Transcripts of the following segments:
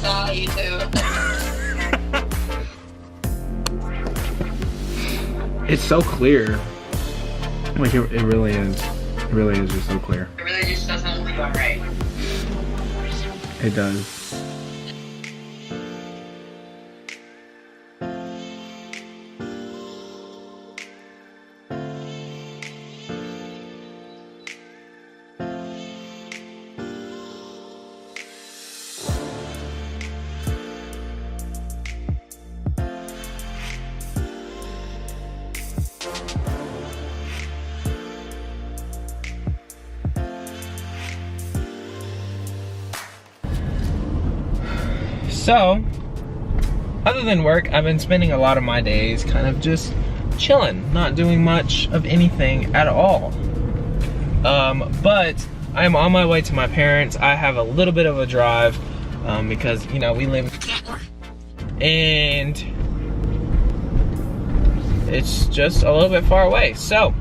Nah, you too. It's so clear. Like it really is. It really is just so clear. It really just doesn't look right. It does. So, other than work, I've been spending a lot of my days kind of just chilling, not doing much of anything at all. But I'm on my way to my parents. I have a little bit of a drive because, you know, we live and it's just a little bit far away. So,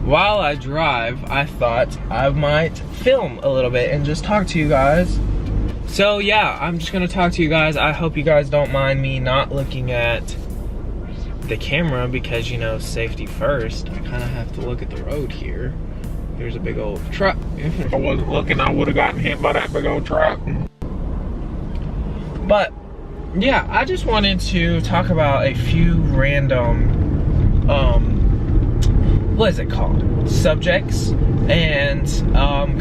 while I drive, I thought I might film a little bit and just talk to you guys. So yeah, I'm just gonna talk to you guys. I hope you guys don't mind me not looking at the camera because, you know, safety first. I kind of have to look at the road here. There's a big old truck. If I wasn't looking, I would have gotten hit by that big old truck. But yeah, I just wanted to talk about a few random, what is it called? Subjects, and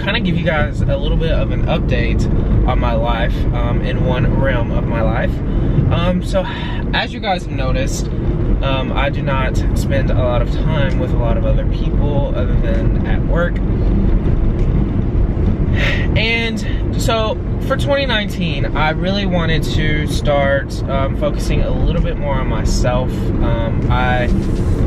kind of give you guys a little bit of an update on my life in one realm of my life. So as you guys have noticed, I do not spend a lot of time with a lot of other people other than at work. And so for 2019, I really wanted to start focusing a little bit more on myself. I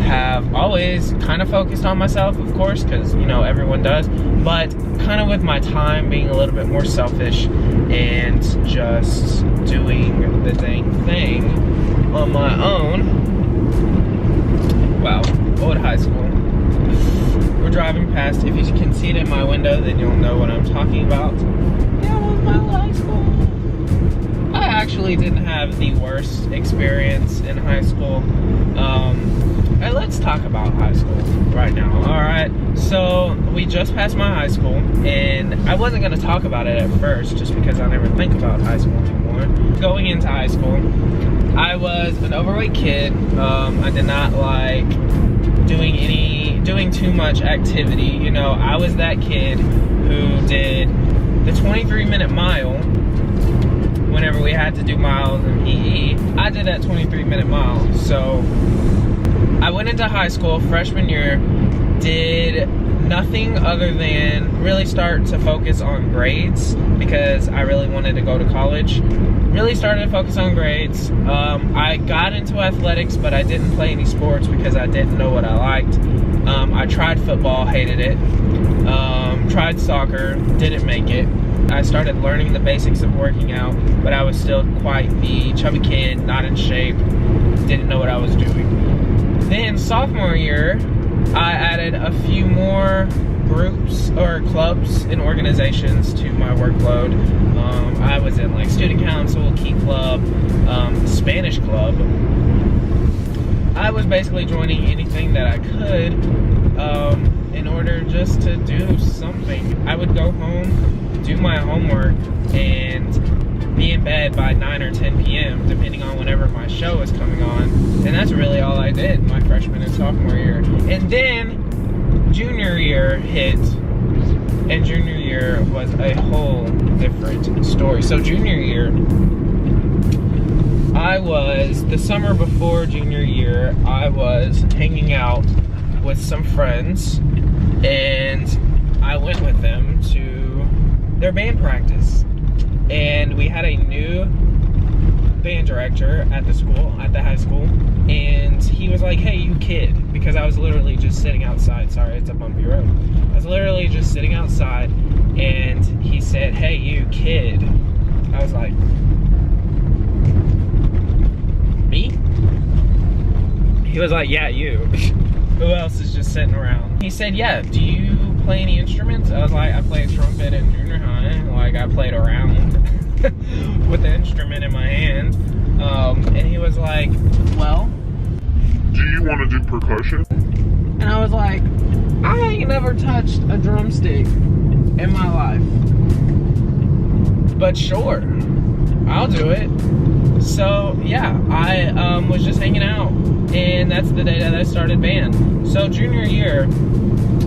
have always kind of focused on myself, of course, because, you know, everyone does, but kind of with my time being a little bit more selfish and just doing the dang thing on my own. Wow, old high school. We're driving past. If you can see it in my window, then you'll know what I'm talking about. That was my high school. I actually didn't have the worst experience in high school. And let's talk about high school right now. Alright, so we just passed my high school, and I wasn't going to talk about it at first just because I never think about high school anymore. Going into high school, I was an overweight kid. I did not like doing too much activity. You know, I was that kid who did the 23-minute mile whenever we had to do miles in PE. I did that 23-minute mile. So I went into high school freshman year, did nothing other than really start to focus on grades because I really wanted to go to college. Really started to focus on grades. I got into athletics, but I didn't play any sports because I didn't know what I liked. I tried football, hated it. Tried soccer, didn't make it. I started learning the basics of working out, but I was still quite the chubby kid, not in shape, didn't know what I was doing. Then sophomore year, I added a few more groups or clubs and organizations to my workload. I was in like student council, key club, Spanish club. I was basically joining anything that I could in order just to do something. I would go home, do my homework, and be in bed by 9 or 10 p.m. depending on whenever my show was coming on. And that's really all I did my freshman and sophomore year. And then junior year hit, and junior year was a whole different story. So junior year, the summer before junior year, I was hanging out with some friends, and I went with them to their band practice. And we had a new band director at the school, at the high school, and he was like, "Hey, you kid," because I was literally just sitting outside. Sorry, it's a bumpy road. I was literally just sitting outside, and he said, "Hey, you kid." I was like, "Me?" He was like, "Yeah, you." Who else is just sitting around? He said, "Yeah, do you play any instruments?" I was like, "I played trumpet in junior high. Like, I played around." with the instrument in my hand. And he was like, well, do you want to do percussion? and I was like, I ain't never touched a drumstick in my life, but sure, I'll do it. So yeah, I was just hanging out, and that's the day that I started band. So junior year,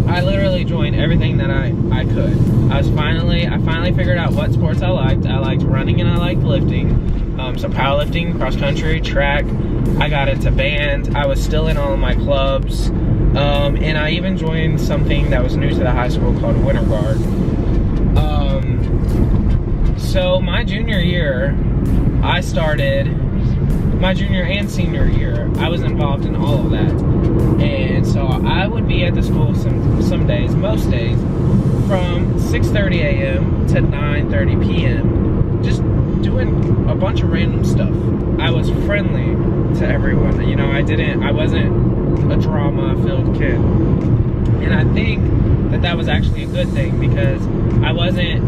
I literally joined everything that I could. I finally figured out what sports I liked. I liked running and I liked lifting. So powerlifting, cross country, track. I got into band. I was still in all of my clubs. And I even joined something that was new to the high school called Winter Guard. So my junior year, my junior and senior year, I was involved in all of that. And so I would be at the school some days, most days, from 6:30 a.m. to 9:30 p.m. just doing a bunch of random stuff. I was friendly to everyone. You know, I wasn't a drama-filled kid. And I think that was actually a good thing, because I wasn't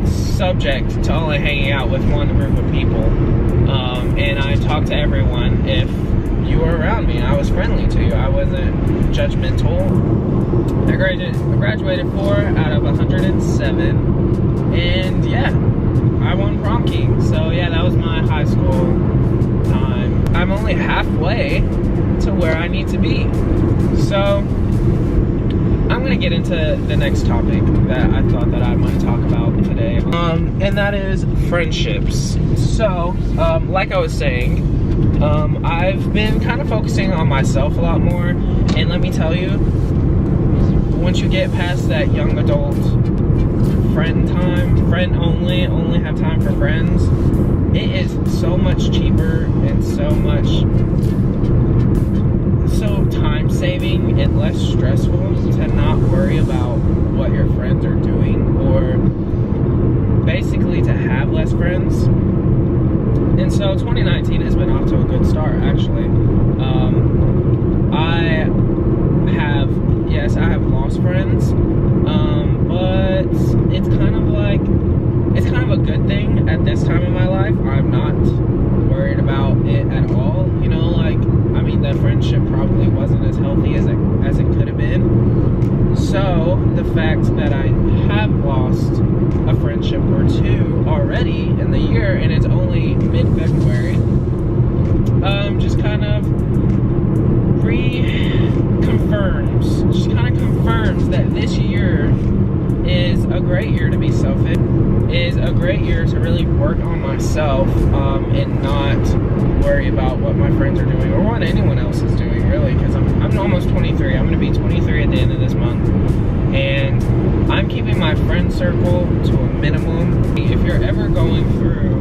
subject to only hanging out with one group of people. And I talked to everyone. If you were around me, I was friendly to you. I wasn't judgmental. I graduated 4 out of 107. And yeah, I won prom king. So yeah, that was my high school time. I'm only halfway to where I need to be. So I'm gonna get into the next topic that I thought that I might talk about today, and that is friendships. So, like I was saying, I've been kind of focusing on myself a lot more, and let me tell you, once you get past that young adult friend only have time for friends, it is so much cheaper and so time saving and less stressful to not worry about what your friends are doing, or basically to have less friends. And so 2019 has been off to a good start, actually. I have lost friends, but it's kind of a good thing at this time in my life. I'm not worried about it at all. You know, like, I mean, the friendship probably wasn't as healthy as it could have been. So the fact that I have lost a friendship or two already in the year, and it's only mid-February, just kind of confirms that this year is a great year to be selfish, is a great year to really work on myself, and not worry about what my friends are doing or what anyone else is doing, really, because I'm almost 23. I'm going to be 23 at the end of this month, and I'm keeping my friend circle to a minimum. If you're ever going through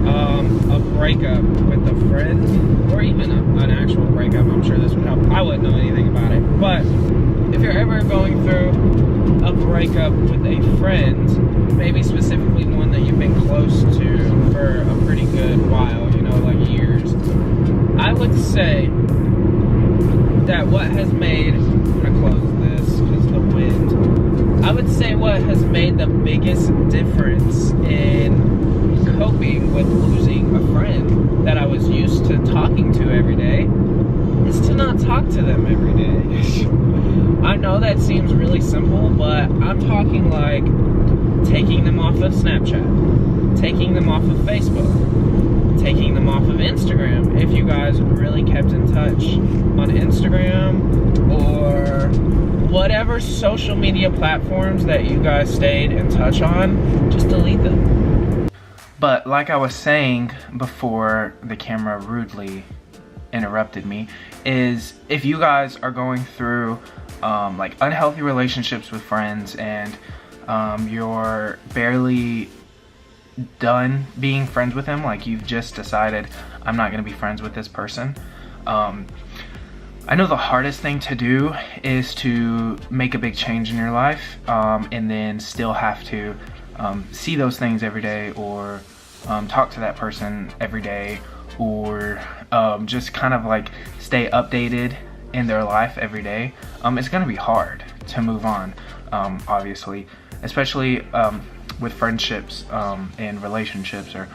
a breakup with a friend, or even an actual breakup, I'm sure this would help. I wouldn't know anything about it, but if you're ever going through a breakup with a friend, maybe specifically one that you've been close to for a pretty good while, you know, like years, I would say that what has made, I'm gonna close this because of the wind, I would say what has made the biggest difference in coping with losing a friend that I was used to talking to every day is to not talk to them every day. I know that seems really simple, but I'm talking like taking them off of Snapchat, taking them off of Facebook, taking them off of Instagram. If you guys really kept in touch on Instagram or whatever social media platforms that you guys stayed in touch on, just delete them. But like I was saying before the camera rudely interrupted me, is if you guys are going through like unhealthy relationships with friends, and you're barely done being friends with them, like you've just decided, I'm not going to be friends with this person, I know the hardest thing to do is to make a big change in your life, and then still have to see those things every day, or talk to that person every day, or just kind of like stay updated in their life every day. It's gonna be hard to move on, obviously, especially with friendships and relationships, or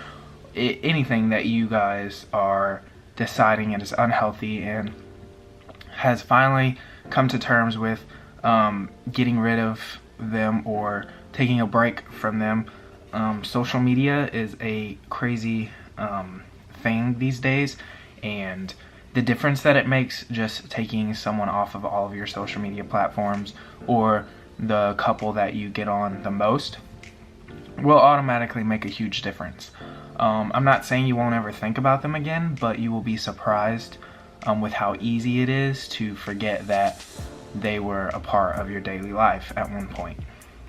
anything that you guys are deciding is unhealthy and has finally come to terms with getting rid of them or taking a break from them. Social media is a crazy thing these days, and the difference that it makes just taking someone off of all of your social media platforms, or the couple that you get on the most, will automatically make a huge difference. I'm not saying you won't ever think about them again, but you will be surprised with how easy it is to forget that they were a part of your daily life at one point.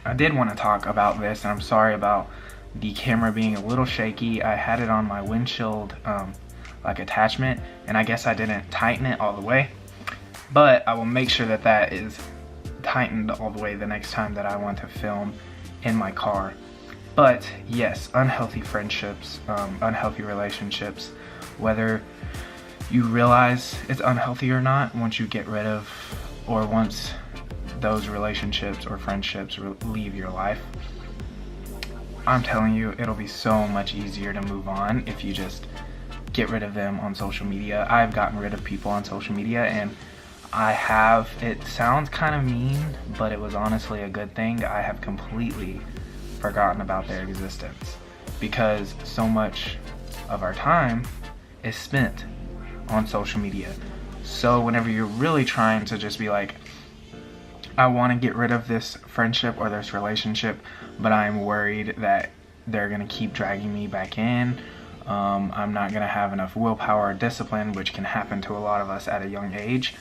I did want to talk about this, and I'm sorry about the camera being a little shaky. I had it on my windshield like attachment, and I guess I didn't tighten it all the way, but I will make sure that that is tightened all the way the next time that I want to film in my car. But yes, unhealthy friendships, unhealthy relationships, whether you realize it's unhealthy or not, once you get rid of, or once those relationships or friendships leave your life, I'm telling you, it'll be so much easier to move on if you just get rid of them on social media. I've gotten rid of people on social media, and it sounds kind of mean, but it was honestly a good thing. I have completely forgotten about their existence, because so much of our time is spent on social media. So whenever you're really trying to just be like, I want to get rid of this friendship or this relationship, but I'm worried that they're going to keep dragging me back in, I'm not going to have enough willpower or discipline, which can happen to a lot of us at a young age.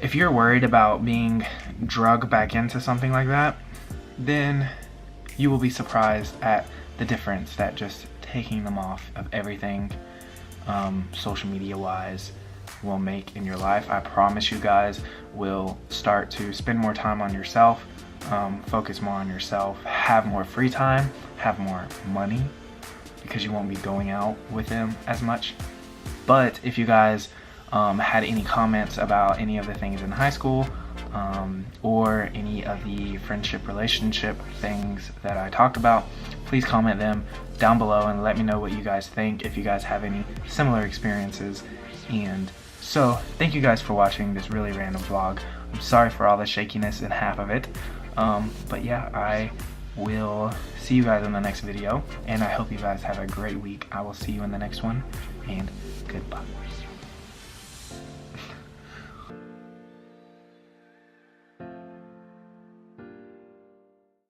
If you're worried about being drugged back into something like that, then you will be surprised at the difference that just taking them off of everything social media wise will make in your life. I promise you guys will start to spend more time on yourself, focus more on yourself, have more free time, have more money, because you won't be going out with them as much. But if you guys had any comments about any of the things in high school, or any of the friendship relationship things that I talked about, please comment them down below and let me know what you guys think, if you guys have any similar experiences. And so thank you guys for watching this really random vlog. I'm sorry for all the shakiness in half of it, but yeah, I will see you guys in the next video, and I hope you guys have a great week. I will see you in the next one, and goodbye.